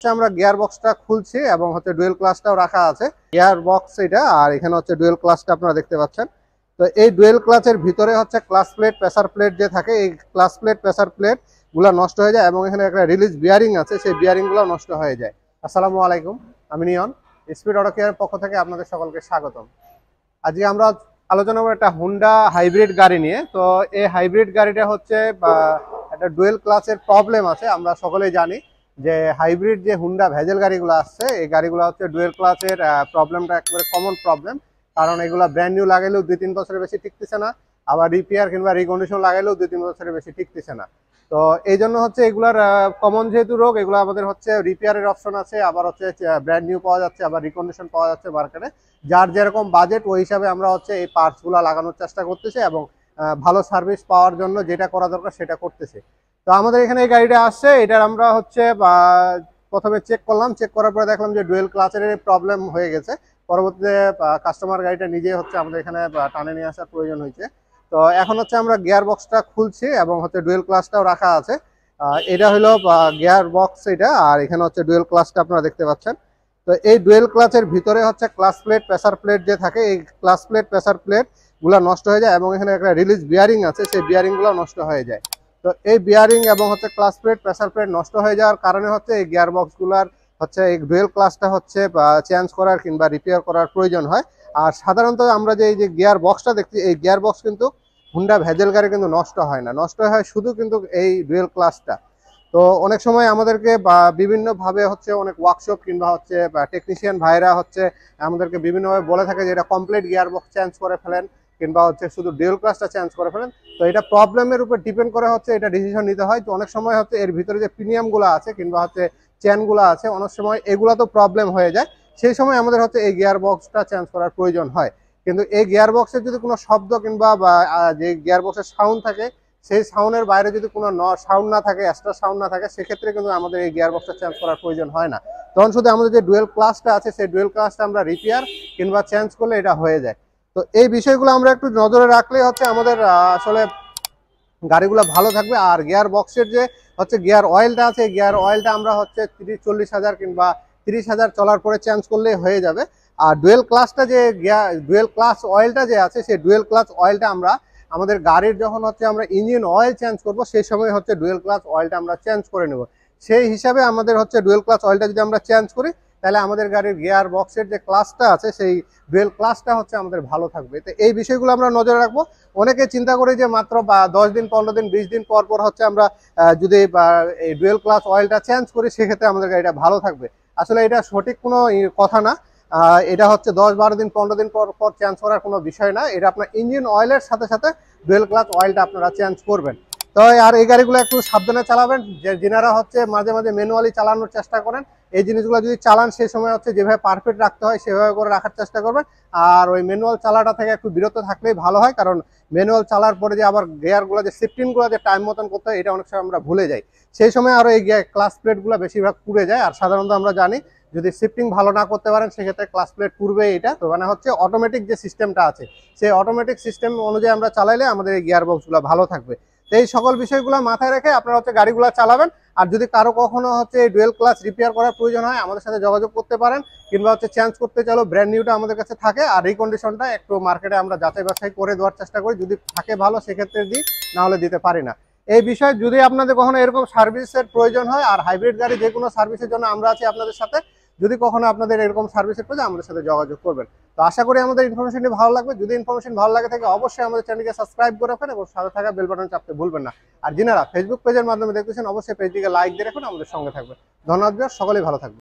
আমরা গিয়ার বক্সটা খুলছি এবং ডুয়েল ক্লাচটাও রাখা আছে। গিয়ার বক্স এটা, আর এখানে ডুয়েল ক্লাচটা আপনারা দেখতে পাচ্ছেন। তো এই ডুয়েল ক্লাচের ভিতরে ক্লাচ প্লেট, প্রেসার প্লেট যে থাকে, এই ক্লাচ প্লেট, প্রেসার প্লেট গুলা নষ্ট হয়ে যায় এবং এখানে একটা রিলিজ বিয়ারিং আছে, সেই বিয়ারিং গুলো নষ্ট হয়ে যায়। আসসালামু আলাইকুম, আমি নিয়ন, স্পিড অটো কেয়ার পক্ষ থেকে আপনাদের সকলকে স্বাগতম। আজকে আমরা আলোচনা করব একটা হুন্ডা হাইব্রিড গাড়ি নিয়ে। তো এই হাইব্রিড গাড়িটা একটা ডুয়েল ক্লাচের প্রবলেম আছে। আমরা সকলেই জানি যে হাইব্রিড যে হুন্ডা ভেজেল গাড়িগুলো আসছে, এই গাড়িগুলো ডুয়েল ক্লাচের প্রবলেমটা একেবারে কমন প্রবলেম। কারণ এগুলা ব্র্যান্ড নিউ লাগাইলেও 2-3 বছরের বেশি টিকতেছে না, আবার রিপেয়ার কিংবা রিকন্ডিশন লাগাইলেও 2-3 বছরের বেশি টিকতেছে না। তো এই জন্য এগুলার কমন যেহেতু রোগ, এগুলো আমাদের রিপেয়ারের অপশন আছে, আবার ব্র্যান্ড নিউ পাওয়া যাচ্ছে, আবার রিকন্ডিশন পাওয়া যাচ্ছে মার্কেটে। যার যেরকম বাজেট ওই হিসাবে আমরা এই পার্টসগুলো লাগানোর চেষ্টা করতেছি এবং ভালো সার্ভিস পাওয়ার জন্য যেটা করা দরকার সেটা করতেছি। তো আমাদের এখানে এই গাড়িটা আসছে, এটার আমরা প্রথমে চেক করলাম, চেক করার পরে দেখলাম যে ডুয়েল ক্লাচের প্রবলেম হয়ে গেছে। পরবর্তীতে কাস্টমার গাড়িটা নিজে আমাদের এখানে টানে নিয়ে আসার প্রয়োজন হয়েছে। তো এখন আমরা গিয়ার বক্সটা খুলছি এবং ডুয়েল ক্লাচটাও রাখা আছে। এটা হলো গিয়ার বক্স এটা, আর এখানে ডুয়েল ক্লাচটা আপনারা দেখতে পাচ্ছেন। তো এই ডুয়েল ক্লাচের ভিতরে ক্লাচ প্লেট, প্রেসার প্লেট যে থাকে, এই ক্লাচ প্লেট, প্রেসার প্লেট গুলা নষ্ট হয়ে যায় এবং এখানে একটা রিলিজ বিয়ারিং আছে, সেই বিয়ারিং গুলো নষ্ট হয়ে যায়। তো এই বিয়ারিং এবং ক্লাচ প্লেট, প্রেসার প্লেট নষ্ট হয়ে যাওয়ার কারণে এই গিয়ার বক্স গুলার এই ডুয়েল ক্লাচটা চেঞ্জ করার কিংবা রিপেয়ার করার প্রয়োজন হয়। আর সাধারণত আমরা যে এই যে গিয়ার বক্সটা দেখছি, এই গিয়ার বক্স কিন্তু হুন্ডা ভেজেল গাড়ি কিন্তু নষ্ট হয় না, নষ্ট হয় শুধু কিন্তু এই ডুয়েল ক্লাচটা। তো অনেক সময় আমাদেরকে বিভিন্নভাবে অনেক ওয়ার্কশপ কিংবা টেকনিশিয়ান ভাইরা আমাদেরকে বিভিন্নভাবে বলে থাকে যে এটা কমপ্লিট গিয়ার বক্স চেঞ্জ করে ফেলেন কিংবা শুধু ডুয়েল ক্লাচটা চেঞ্জ করে ফেলেন। তো এটা প্রবলেমের উপর ডিপেন্ড করে এটা ডিসিশন নিতে হয়। তো অনেক সময় এর ভিতরে যে প্রিমিয়ামগুলো আছে কিংবা চেনগুলো আছে, অনেক সময় এগুলো তো প্রবলেম হয়ে যায়, সেই সময় আমাদের এই গিয়ার বক্সটা চেঞ্জ করার প্রয়োজন হয়। কিন্তু এই গিয়ার বক্সের যদি কোনো শব্দ কিংবা যে গিয়ার বক্সের সাউন্ড থাকে, সেই সাউন্ডের বাইরে যদি কোনো সাউন্ড না থাকে, এক্সট্রা সাউন্ড না থাকে, সেক্ষেত্রে কিন্তু আমাদের এই গিয়ার বক্সটা চেঞ্জ করার প্রয়োজন হয় না। তখন শুধু আমাদের যে ডুয়েল ক্লাচটা আছে, সেই ডুয়েল ক্লাচটা আমরা রিপেয়ার কিংবা চেঞ্জ করলে এটা হয়ে যায়। তো এই বিষয়গুলো আমরা একটু নজরে রাখলে আমাদের আসলে গাড়িগুলো ভালো থাকবে। আর গিয়ার বক্সের যে গিয়ার অয়েলটা আছে, গিয়ার অয়েলটা আমরা 30-40 হাজার কিংবা 30 হাজার চলার পরে চেঞ্জ করলে হয়ে যাবে। আর ডুয়েল ক্লাচটা যে ডুয়েল ক্লাচ অয়েলটা যে আছে, সেই ডুয়েল ক্লাচ অয়েলটা আমরা আমাদের গাড়ির যখন আমরা ইঞ্জিন অয়েল চেঞ্জ করব, সেই সময় ডুয়েল ক্লাচ অয়েলটা আমরা চেঞ্জ করে নেব। সেই হিসাবে আমাদের ডুয়েল ক্লাচ অয়েলটা যদি আমরা চেঞ্জ করি, তাহলে আমাদের গাড়ির গিয়ার বক্সের যে ক্লাচটা আছে, সেই ডুয়েল ক্লাচটা আমাদের ভালো থাকবে। তো এই বিষয়গুলো আমরা নজরে রাখবো। অনেকে চিন্তা করি যে মাত্র 10 দিন, 15 দিন, 20 দিন পর পর আমরা যদি এই ডুয়েল ক্লাচ অয়েলটা চেঞ্জ করি, সেক্ষেত্রে আমাদের গাড়িটা ভালো থাকবে। আসলে এটা সঠিক কোনো কথা না। এটা 10-12 দিন, 15 দিন পর পর চেঞ্জ করার কোনো বিষয় না। এটা আপনার ইঞ্জিন অয়েলের সাথে সাথে ডুয়েল ক্লাচ অয়েলটা আপনারা চেঞ্জ করবেন। তো আর এই গাড়িগুলো একটু সাবধানে চালাবেন। যেনারা মাঝে মাঝে ম্যানুয়ালি চালানোর চেষ্টা করেন, এই জিনিসগুলো যদি চালান, সেই সময় যেভাবে পারফেক্ট রাখতে হয় সেভাবে করে রাখার চেষ্টা করবেন। আর ওই ম্যানুয়াল চালাটা থেকে একটু বিরত থাকলেই ভালো হয়। কারণ ম্যানুয়াল চালার পরে যে আবার গিয়ারগুলো যে শিফটিংগুলো যে টাইম মতন করতে হয়, এটা অনেক সময় আমরা ভুলে যাই। সেই সময় আরও এই ক্লাচ প্লেটগুলো বেশিরভাগ পুড়ে যায়। আর সাধারণত আমরা জানি যদি শিফটিং ভালো না করতে পারেন, সেক্ষেত্রে ক্লাচ প্লেট পুড়বে। এটা তো অটোমেটিক যে সিস্টেমটা আছে, সেই অটোমেটিক সিস্টেম অনুযায়ী আমরা চালাইলে আমাদের এই গিয়ার বক্সগুলো ভালো থাকবে। তো এই সকল বিষয়গুলো মাথায় রেখে আপনারা গাড়িগুলো চালাবেন। আর যদি কারো কখনো এই ডুয়েল ক্লাচ রিপেয়ার করার প্রয়োজন হয়, আমাদের সাথে যোগাযোগ করতে পারেন, কিংবা চেঞ্জ করতে চাইলেও ব্র্যান্ড নিউটা আমাদের কাছে থাকে। আর রিকন্ডিশনটা একটু মার্কেটে আমরা যাচাই বাছাই করে দেওয়ার চেষ্টা করি, যদি থাকে ভালো সেক্ষেত্রে দিই, না হলে দিতে পারি না। এই বিষয়ে যদি আপনাদের কখনো এরকম সার্ভিসের প্রয়োজন হয়, আর হাইব্রিড গাড়ি যে কোনো সার্ভিসের জন্য আমরা আছি আপনাদের সাথে, যদি কখনো আপনাদের এরকম সার্ভিসের প্রয়োজন, আমাদের সাথে যোগাযোগ করবেন। তো আশা করি আমাদের ইনফরমেশনটি ভালো লাগবে। যদি ইনফরমেশন ভালো লাগে থাকে, অবশ্যই আমাদের চ্যানেলকে সাবস্ক্রাইব করে রাখবেন এবং সাথে থাকা বেল বাটন চাপতে ভুলবেন না। আর যিনারা ফেসবুক পেজের মাধ্যমে দেখতেছেন, অবশ্যই পেজটিকে লাইক দিয়ে রাখুন, আমাদের সঙ্গে থাকবেন। ধন্যবাদ, সকলেই ভালো থাকবেন।